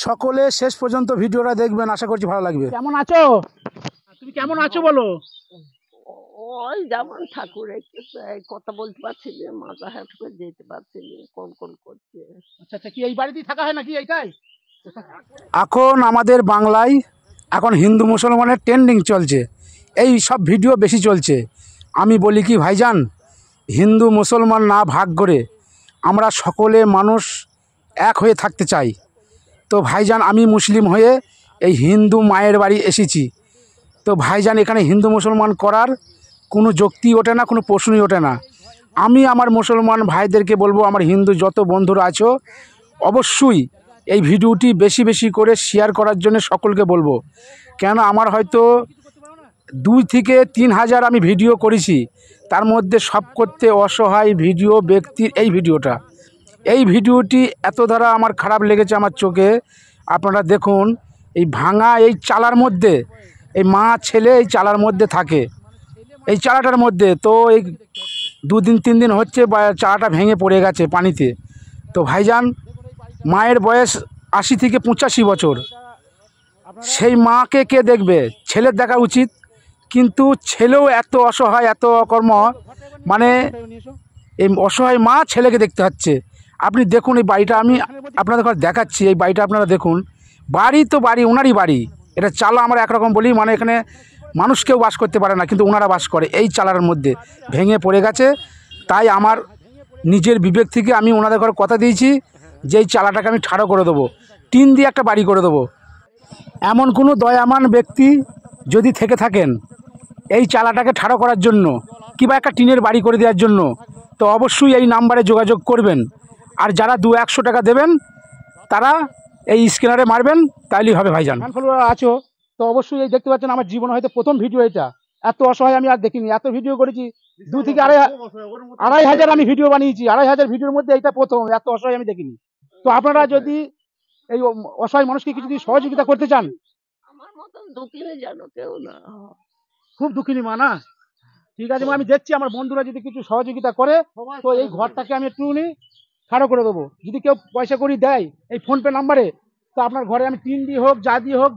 সকলে শেষ পর্যন্ত ভিডিওটা দেখবেন, আশা করছি ভালো লাগবে। কেমন আছো তুমি? কেমন আছো বলো? ওই যেমন ঠাকুর কথা বলতে পারছি না, মাথা হাত করে যেতে পারছি না, কোন করছে। আচ্ছা আচ্ছা, কি এই বাড়িতেই থাকা হয় নাকি? এইটাই এখন আমাদের বাংলায় এখন হিন্দু মুসলমানের ট্রেন্ডিং চলছে, এই সব ভিডিও বেশি চলছে। আমি বলি কি ভাইজান, হিন্দু মুসলমান না ভাগ করে আমরা সকলে মানুষ এক হয়ে থাকতে চাই। তো ভাইজান আমি মুসলিম হয়ে এই হিন্দু মায়ের বাড়ি এসেছি। তো ভাইজান এখানে হিন্দু মুসলমান করার কোনো যুক্তি ওঠে না, কোনো প্রশ্নই ওঠে না। আমি আমার মুসলমান ভাইদেরকে বলবো, আমার হিন্দু যত বন্ধুরা আছো অবশ্যই এই ভিডিওটি বেশি বেশি করে শেয়ার করার জন্য সকলকে বলবো। কেন আমার হয়তো 2 থেকে 3 হাজার আমি ভিডিও করেছি, তার মধ্যে সব করতে অসহায় ভিডিও ব্যক্তির এই ভিডিওটি এত দ্বারা আমার খারাপ লেগেছে আমার চোখে। আপনারা দেখুন, এই ভাঙা এই চালার মধ্যে এই মা ছেলে এই চালার মধ্যে থাকে, এই চালাটার মধ্যে। তো এই 2 দিন 3 দিন হচ্ছে চালাটা ভেঙে পড়ে গেছে পানিতে। তো ভাইজান মায়ের বয়স 80 থেকে 85 বছর, সেই মাকে কে দেখবে? ছেলের দেখা উচিত, কিন্তু ছেলেও এত অসহায়, এত অকর্ম, মানে এই অসহায় মা ছেলেকে দেখতে হচ্ছে। আপনি দেখুন এই বাড়িটা, আমি আপনাদের ঘর দেখাচ্ছি, এই বাড়িটা আপনারা দেখুন। বাড়ি তো বাড়ি, ওনারই বাড়ি। এটা চালা আমরা একরকম বলি, মানে এখানে মানুষ কেউ বাস করতে পারে না, কিন্তু ওনারা বাস করে। এই চালার মধ্যে ভেঙে পড়ে গেছে। তাই আমার নিজের বিবেক থেকে আমি ওনাদের ঘরে কথা দিয়েছি যে এই চালাটাকে আমি ঠাড়ো করে দেবো, টিন দিয়ে একটা বাড়ি করে দেবো। এমন কোনো দয়ামান ব্যক্তি যদি থেকে থাকেন এই চালাটাকে ঠাড়ো করার জন্য কিংবা একটা টিনের বাড়ি করে দেওয়ার জন্য, তো অবশ্যই এই নাম্বারে যোগাযোগ করবেন। আর যারা 200-100 টাকা দেবেন তারা এই স্ক্যানারে মারবেন, তাইলেই হবে ভাইজান। ফলোয়ার আছো তো অবশ্যই এই দেখতে পাচ্ছেন, আমার জীবনে হয়তো প্রথম ভিডিও এটা। এত অসহায় আমি আর দেখিনি, এত ভিডিও করেছি 2 থেকে 2.5 হাজার আমি ভিডিও বানিয়েছি। 2.5 হাজার ভিডিওর মধ্যে এইটা প্রথম, এত অসহায় আমি দেখিনি। তো আপনারা যদি এই অসহায় মানুষকে কিছু যদি সহযোগিতা করতে চান, আমার মতন দুঃখিনী যেন কেউ না। খুব দুঃখিনী মা না? ঠিক আছে মা, আমি দেখছি আমার বন্ধুরা যদি কিছু সহযোগিতা করে তো এই ঘরটাকে আমি একটু ছাড়ো করে দেবো। যদি কেউ পয়সা করি দেয় এই ফোনপে নাম্বারে, তো আপনার ঘরে আমি টিন দিয়ে হোক, যা দিয়ে হোক,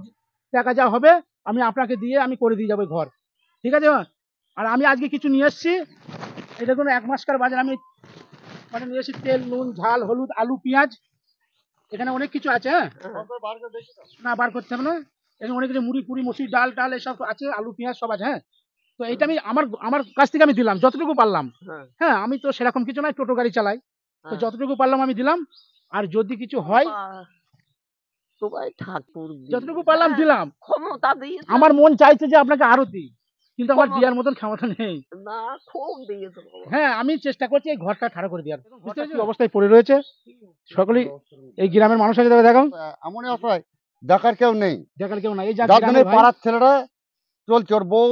টাকা যা হবে আমি আপনাকে দিয়ে আমি করে দিয়ে যাবো ঘর। ঠিক আছে মা? আর আমি আজকে কিছু নিয়ে এসেছি, এটা কোনো 1 মাসকার বাজার আমি মানে নিয়ে এসেছি। তেল, নুন, ঝাল, হলুদ, আলু, পেঁয়াজ, এখানে অনেক কিছু আছে। হ্যাঁ না, বার করতে হবে না। এখানে অনেক কিছু মুড়ি ফুড়ি, মসুর ডাল টাল এসব আছে, আলু পেঁয়াজ সব আছে। হ্যাঁ, তো এইটা আমি আমার কাছ থেকে আমি দিলাম যতটুকু পারলাম। হ্যাঁ, আমি তো সেরকম কিছু নয়, টোটো গাড়ি চালাই, তো যতটুকু পারলাম আমি দিলাম। আর যদি কিছু হয় সবাই ঠাকুর যতটুকু পারলাম দিলাম। ক্ষমতা দিয়ে আমার মন চাইছে যে আপনাকে আরো দিই, কিন্তু আমার দেওয়ার মতন ক্ষমতা নেই। না, খুব দিয়েছে। হ্যাঁ, আমি চেষ্টা করছি এই ঘরটা ঠাড়া করে দেওয়ার। কি অবস্থায় পড়ে রয়েছে, সকলেই এই গ্রামের মানুষ আছে। দেখো এমনই অসহায়, দেখার কেউ নেই, দেখার কেউ নাই। এই পাড়ার ছেলেরা চলছে, ওর বউ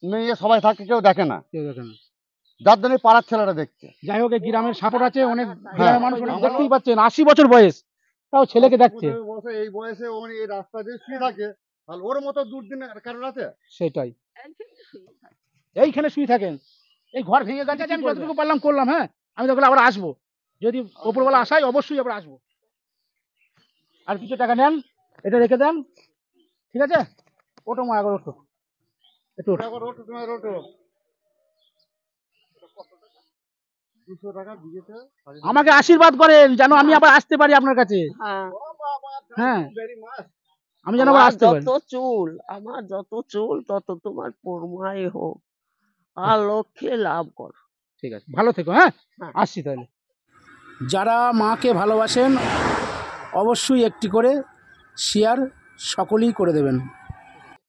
মেয়ে সবাই থাকে, কেউ দেখে না, কেউ দেখে না, যার জন্য পাড়ার ছেলেরা দেখছে। যাই হোক, এই গ্রামের সাপোর্ট আছে অনেক, গ্রামের মানুষ অনেক। দেখতেই পাচ্ছেন 80 বছর বয়স, তাও ছেলেকে দেখছে। এই বয়সে এই রাস্তা দিয়ে শুয়ে থাকে, আর ওর মতো দুর্দিন কারণ আছে? সেটাই, এইখানে শুয়ে থাকেন। এই ঘর ভেঙে গেছে, আমি যতটুকু পারলাম করলাম। হ্যাঁ, আমি তখন আবার আসবো, যদি ওপরওয়ালা আসাই অবশ্যই আবার আসবো। আর কিছু টাকা নেন, এটা রেখে দেন। ঠিক আছে, ওটো মা, একবার ওঠো, একটু ওঠো। 200 টাকা দিয়েছে, আমাকে আশীর্বাদ করেন যেন আমি আবার আসতে পারি আপনার কাছে। হ্যাঁ, আমি যেন আবার আসতে পারি। আমার যত চুল তত তোমার পরমাই হোক, আর লক্ষ্যে লাভ কর। ঠিক আছে, ভালো থেকো। হ্যাঁ, আসছি তাহলে। যারা মাকে ভালোবাসেন অবশ্যই একটি করে শেয়ার সকলেই করে দেবেন।